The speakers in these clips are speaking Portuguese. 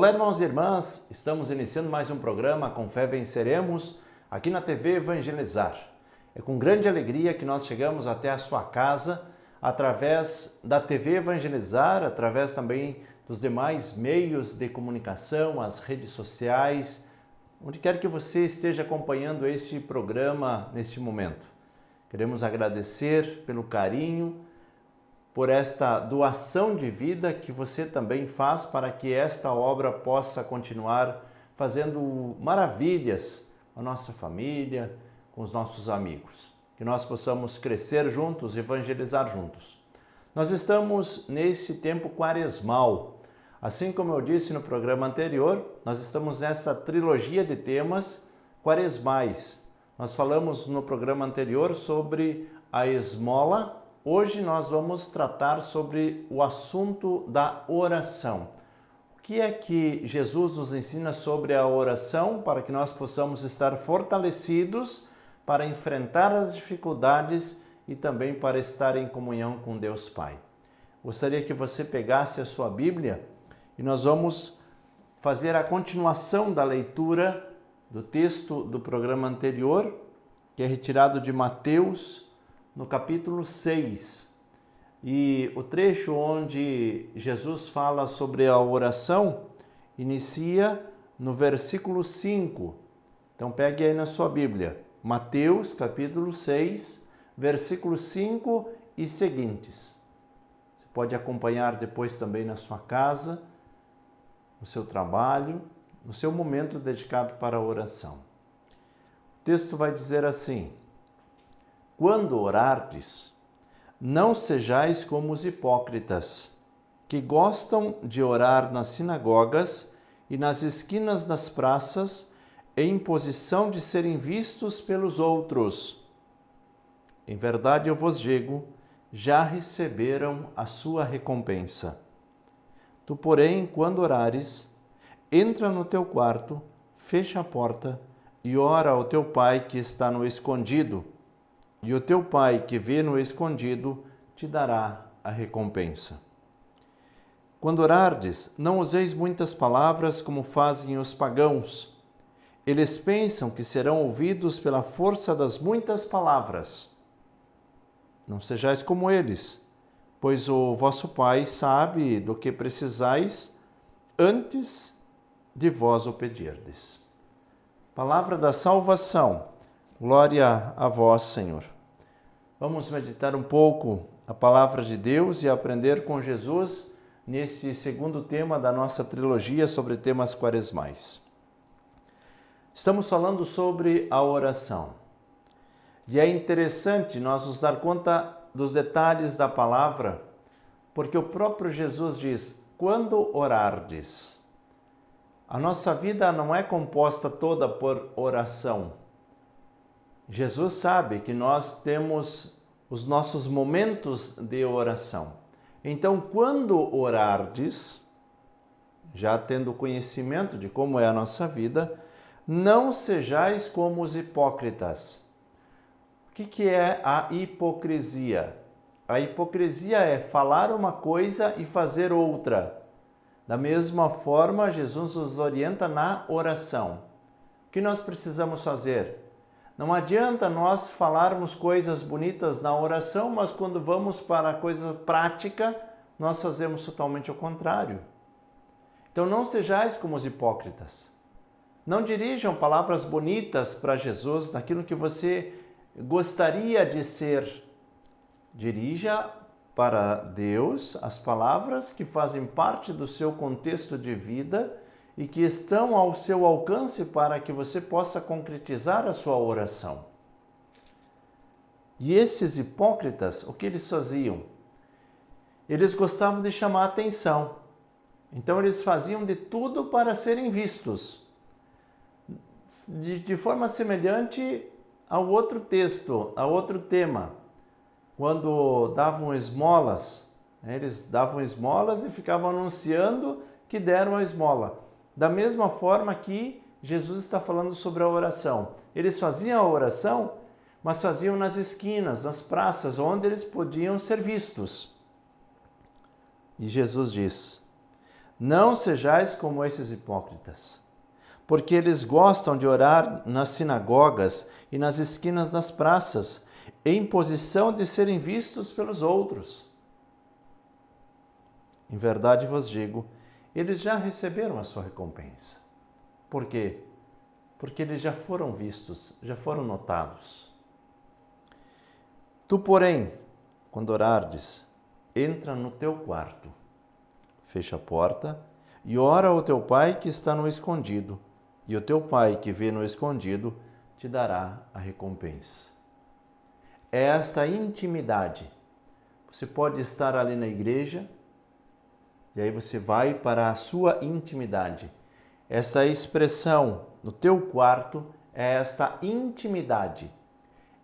Olá, irmãos e irmãs, estamos iniciando mais um programa Com Fé Venceremos, aqui na TV Evangelizar. É com grande alegria que nós chegamos até a sua casa, através da TV Evangelizar, através também dos demais meios de comunicação, as redes sociais, onde quer que você esteja acompanhando este programa neste momento. Queremos agradecer pelo carinho, por esta doação de vida que você também faz para que esta obra possa continuar fazendo maravilhas com a nossa família, com os nossos amigos. Que nós possamos crescer juntos, evangelizar juntos. Nós estamos nesse tempo quaresmal. Assim como eu disse no programa anterior, nós estamos nessa trilogia de temas quaresmais. Nós falamos no programa anterior sobre a esmola. Hoje nós vamos tratar sobre o assunto da oração. O que é que Jesus nos ensina sobre a oração para que nós possamos estar fortalecidos para enfrentar as dificuldades e também para estar em comunhão com Deus Pai? Gostaria que você pegasse a sua Bíblia e nós vamos fazer a continuação da leitura do texto do programa anterior, que é retirado de Mateus, no capítulo 6, e o trecho onde Jesus fala sobre a oração inicia no versículo 5. Então pegue aí na sua Bíblia, Mateus capítulo 6, versículo 5 e seguintes. Você pode acompanhar depois também na sua casa, no seu trabalho, no seu momento dedicado para a oração. O texto vai dizer assim: quando orardes, não sejais como os hipócritas, que gostam de orar nas sinagogas e nas esquinas das praças, em posição de serem vistos pelos outros. Em verdade eu vos digo, já receberam a sua recompensa. Tu, porém, quando orares, entra no teu quarto, fecha a porta e ora ao teu pai que está no escondido, e o teu pai que vê no escondido te dará a recompensa. Quando orardes, não useis muitas palavras como fazem os pagãos. Eles pensam que serão ouvidos pela força das muitas palavras. Não sejais como eles, pois o vosso Pai sabe do que precisais antes de vós o pedirdes. Palavra da salvação. Glória a vós, Senhor. Vamos meditar um pouco a palavra de Deus e aprender com Jesus neste segundo tema da nossa trilogia sobre temas quaresmais. Estamos falando sobre a oração. E é interessante nós nos dar conta dos detalhes da palavra, porque o próprio Jesus diz: quando orardes. A nossa vida não é composta toda por oração. Jesus sabe que nós temos os nossos momentos de oração. Então, quando orardes, já tendo conhecimento de como é a nossa vida, não sejais como os hipócritas. O que é a hipocrisia? A hipocrisia é falar uma coisa e fazer outra. Da mesma forma, Jesus nos orienta na oração. O que nós precisamos fazer? Não adianta nós falarmos coisas bonitas na oração, mas quando vamos para a coisa prática, nós fazemos totalmente o contrário. Então não sejais como os hipócritas. Não dirijam palavras bonitas para Jesus, naquilo que você gostaria de ser. Dirija para Deus as palavras que fazem parte do seu contexto de vida e que estão ao seu alcance para que você possa concretizar a sua oração. E esses hipócritas, o que eles faziam? Eles gostavam de chamar a atenção. Então eles faziam de tudo para serem vistos. De forma semelhante ao outro texto, ao outro tema. Quando davam esmolas, eles davam esmolas e ficavam anunciando que deram a esmola. Da mesma forma que Jesus está falando sobre a oração. Eles faziam a oração, mas faziam nas esquinas, nas praças, onde eles podiam ser vistos. E Jesus diz: Não sejais como esses hipócritas, porque eles gostam de orar nas sinagogas e nas esquinas das praças, em posição de serem vistos pelos outros. Em verdade vos digo, eles já receberam a sua recompensa. Por quê? Porque eles já foram vistos, já foram notados. Tu, porém, quando orardes, entra no teu quarto, fecha a porta e ora ao teu pai que está no escondido, e o teu pai que vê no escondido te dará a recompensa. É esta intimidade. Você pode estar ali na igreja e aí você vai para a sua intimidade. Essa expressão no teu quarto é esta intimidade.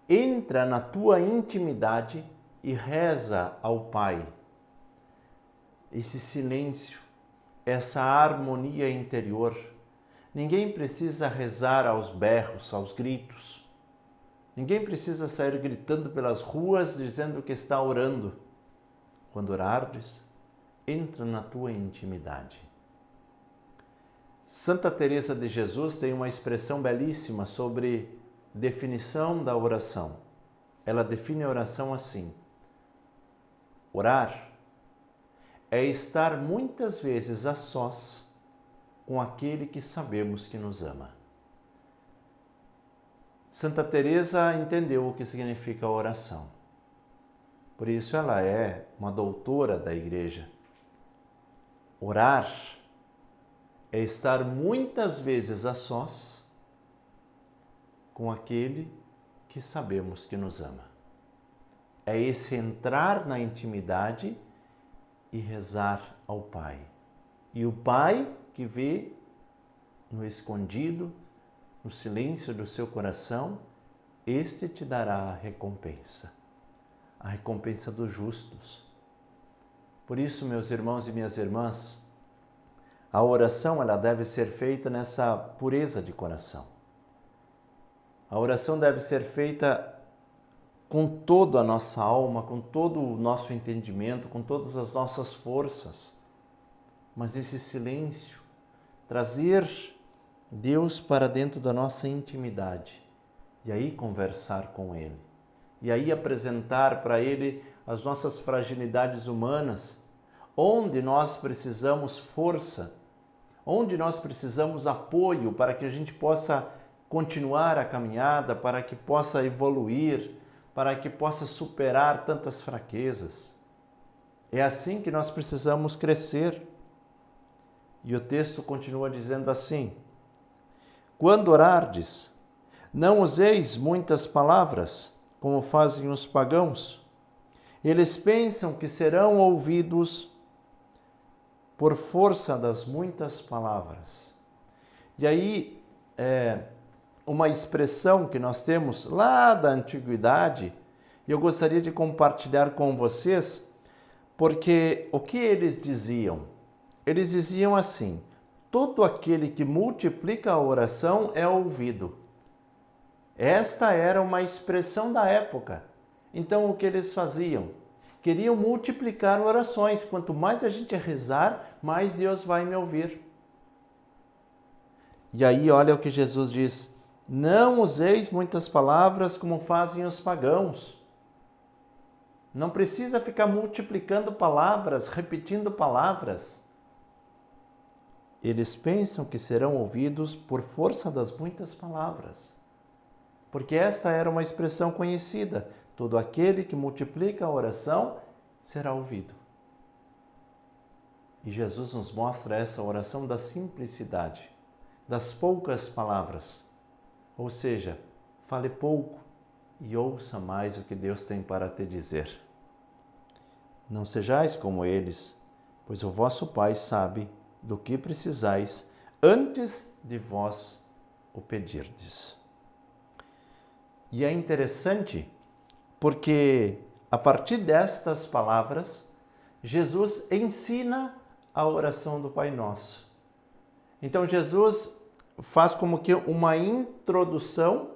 Entra na tua intimidade e reza ao Pai. Esse silêncio, essa harmonia interior. Ninguém precisa rezar aos berros, aos gritos. Ninguém precisa sair gritando pelas ruas dizendo que está orando. Quando orardes, entra na tua intimidade. Santa Teresa de Jesus tem uma expressão belíssima sobre definição da oração. Ela define a oração assim: orar é estar muitas vezes a sós com aquele que sabemos que nos ama. Santa Teresa entendeu o que significa a oração. Por isso ela é uma doutora da Igreja. Orar é estar muitas vezes a sós com aquele que sabemos que nos ama. É esse entrar na intimidade e rezar ao Pai. E o Pai que vê no escondido, no silêncio do seu coração, este te dará a recompensa dos justos. Por isso, meus irmãos e minhas irmãs, a oração ela deve ser feita nessa pureza de coração. A oração deve ser feita com toda a nossa alma, com todo o nosso entendimento, com todas as nossas forças. Mas esse silêncio, trazer Deus para dentro da nossa intimidade e aí conversar com Ele. E aí apresentar para Ele as nossas fragilidades humanas, onde nós precisamos força, onde nós precisamos apoio para que a gente possa continuar a caminhada, para que possa evoluir, para que possa superar tantas fraquezas. É assim que nós precisamos crescer. E o texto continua dizendo assim: quando orardes, não useis muitas palavras, como fazem os pagãos. Eles pensam que serão ouvidos por força das muitas palavras. E aí, uma expressão que nós temos lá da antiguidade, e eu gostaria de compartilhar com vocês, porque o que eles diziam? Eles diziam assim: todo aquele que multiplica a oração é ouvido. Esta era uma expressão da época. Então, o que eles faziam? Queriam multiplicar orações. Quanto mais a gente rezar, mais Deus vai me ouvir. E aí, olha o que Jesus diz: não useis muitas palavras como fazem os pagãos. Não precisa ficar multiplicando palavras, repetindo palavras. Eles pensam que serão ouvidos por força das muitas palavras. Porque esta era uma expressão conhecida: todo aquele que multiplica a oração será ouvido. E Jesus nos mostra essa oração da simplicidade, das poucas palavras. Ou seja, fale pouco e ouça mais o que Deus tem para te dizer. Não sejais como eles, pois o vosso Pai sabe do que precisais antes de vós o pedirdes. E é interessante porque a partir destas palavras, Jesus ensina a oração do Pai Nosso. Então Jesus faz como que uma introdução,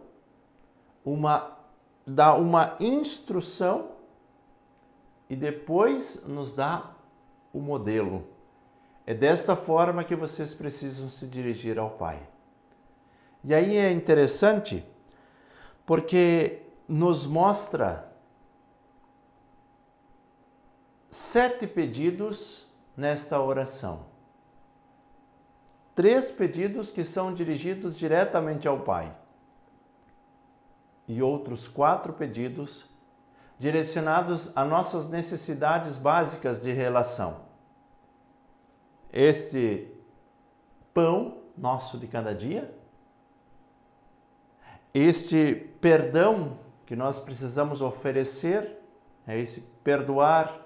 dá uma instrução e depois nos dá o modelo. É desta forma que vocês precisam se dirigir ao Pai. E aí é interessante porque nos mostra 7 pedidos nesta oração. 3 pedidos que são dirigidos diretamente ao Pai. E outros 4 pedidos direcionados a nossas necessidades básicas de relação. Este pão nosso de cada dia, este perdão que nós precisamos oferecer, é esse perdoar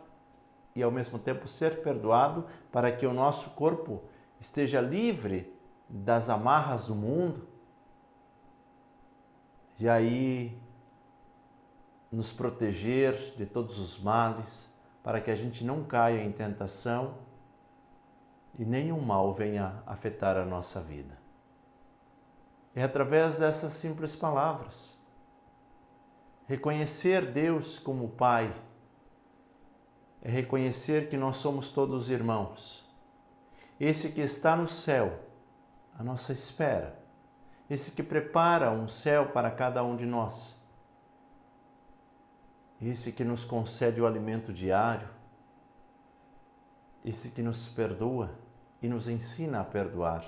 e ao mesmo tempo ser perdoado para que o nosso corpo esteja livre das amarras do mundo e aí nos proteger de todos os males para que a gente não caia em tentação e nenhum mal venha afetar a nossa vida. É através dessas simples palavras. Reconhecer Deus como Pai é reconhecer que nós somos todos irmãos. Esse que está no céu, à nossa espera. Esse que prepara um céu para cada um de nós. Esse que nos concede o alimento diário. Esse que nos perdoa e nos ensina a perdoar.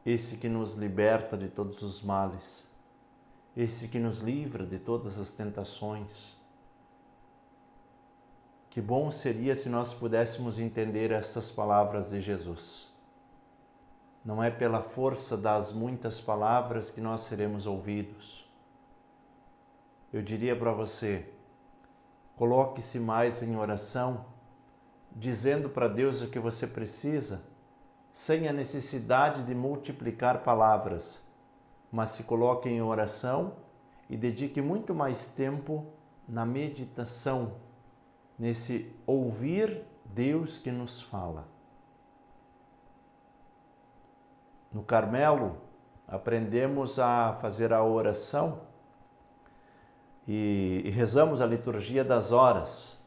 Esse que nos liberta de todos os males. Esse que nos livra de todas as tentações. Que bom seria se nós pudéssemos entender estas palavras de Jesus. Não é pela força das muitas palavras que nós seremos ouvidos. Eu diria para você, coloque-se mais em oração, dizendo para Deus o que você precisa, sem a necessidade de multiplicar palavras, mas se coloque em oração e dedique muito mais tempo na meditação, nesse ouvir Deus que nos fala. No Carmelo, aprendemos a fazer a oração e rezamos a liturgia das horas.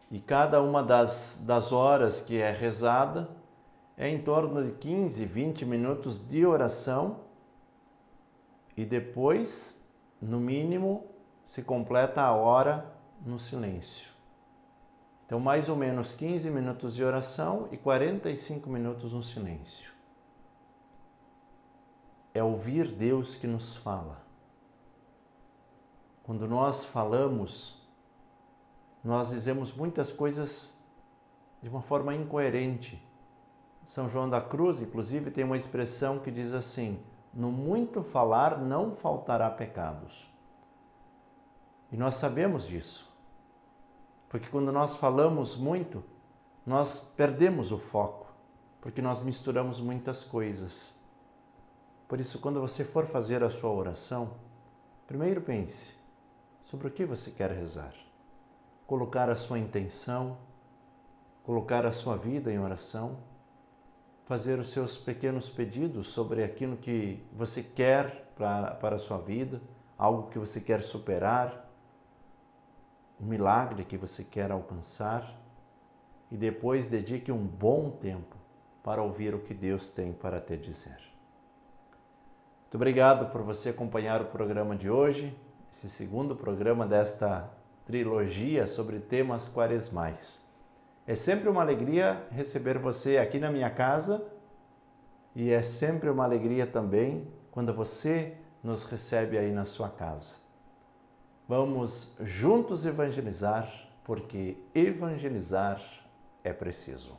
E cada uma das horas que é rezada é em torno de 15, 20 minutos de oração e depois, no mínimo, se completa a hora no silêncio. Então, mais ou menos 15 minutos de oração e 45 minutos no silêncio. É ouvir Deus que nos fala. Quando nós falamos, nós dizemos muitas coisas de uma forma incoerente. São João da Cruz, inclusive, tem uma expressão que diz assim: no muito falar não faltará pecados. E nós sabemos disso. Porque quando nós falamos muito, nós perdemos o foco, porque nós misturamos muitas coisas. Por isso, quando você for fazer a sua oração, primeiro pense sobre o que você quer rezar. Colocar a sua intenção, colocar a sua vida em oração, fazer os seus pequenos pedidos sobre aquilo que você quer para a sua vida, algo que você quer superar, um milagre que você quer alcançar, e depois dedique um bom tempo para ouvir o que Deus tem para te dizer. Muito obrigado por você acompanhar o programa de hoje, esse segundo programa desta trilogia sobre temas quaresmais. É sempre uma alegria receber você aqui na minha casa e é sempre uma alegria também quando você nos recebe aí na sua casa. Vamos juntos evangelizar, porque evangelizar é preciso.